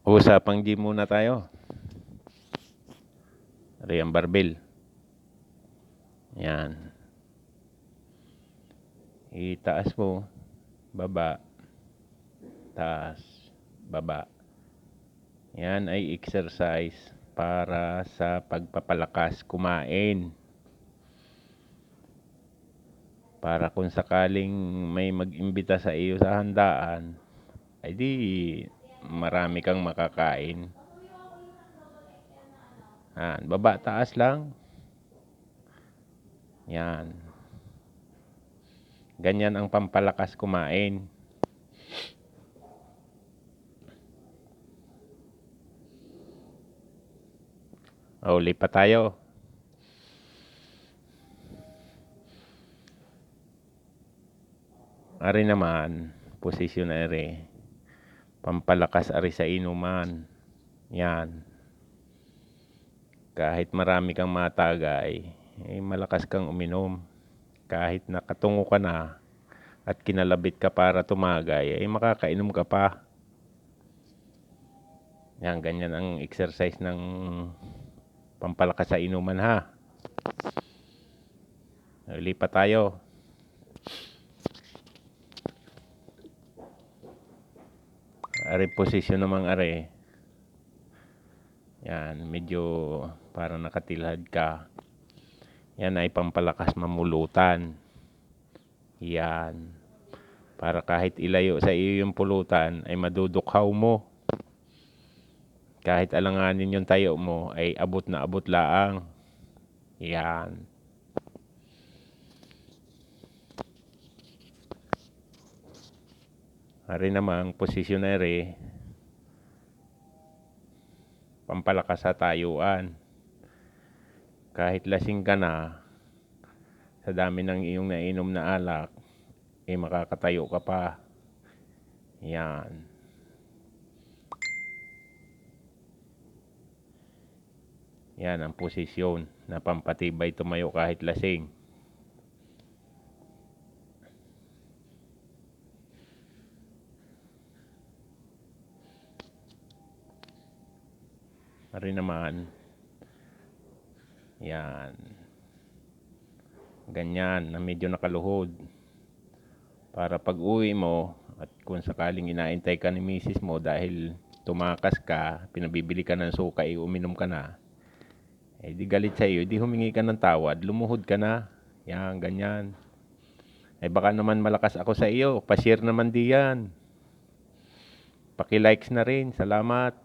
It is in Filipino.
Usapang gym muna tayo. Riyan barbell. Yan. Itaas mo. Baba. Taas. Baba. Yan ay exercise para sa pagpapalakas kumain. Para kung sakaling may mag-imbita sa iyo sa handaan, ay di marami kang makakain. Yan. Baba, taas lang. Yan. Ganyan ang pampalakas kumain. O, lipat tayo. Ari naman, posisyon na ari. Pampalakas ari sa inuman. Yan. Kahit marami kang matagay, malakas kang uminom. Kahit nakatungo ka na at kinalabit ka para tumagay, makakainom ka pa. Yan, ganyan ang exercise ng pampalakas sa inuman ha. Lipat tayo. Ari posisyon naman ari. Yan, medyo parang nakatilhad ka. Yan ay pampalakas mamulutan. Yan. Para kahit ilayo sa iyo yung pulutan, ay madudukhaw mo. Kahit alanganin yung tayo mo, ay abot na abot laang. Yan. Ari namang posisyon na rin. Pampalakas sa tayuan. Kahit lasing ka na, sa dami ng iyong nainom na alak, makakatayo ka pa. Yan. Yan ang posisyon na pampatibay tumayo kahit lasing. Ari naman. Yan. Ganyan na medyo nakaluhod. Para pag uwi mo, at kung sakaling inaantay ka ni misis mo dahil tumakas ka, pinabibili ka ng suka, uminom ka na, di galit sa iyo, di humingi ka ng tawad, lumuhod ka na. Yan, ganyan. Baka naman malakas ako sa iyo, pa-share naman diyan. Paki-likes na rin. Salamat.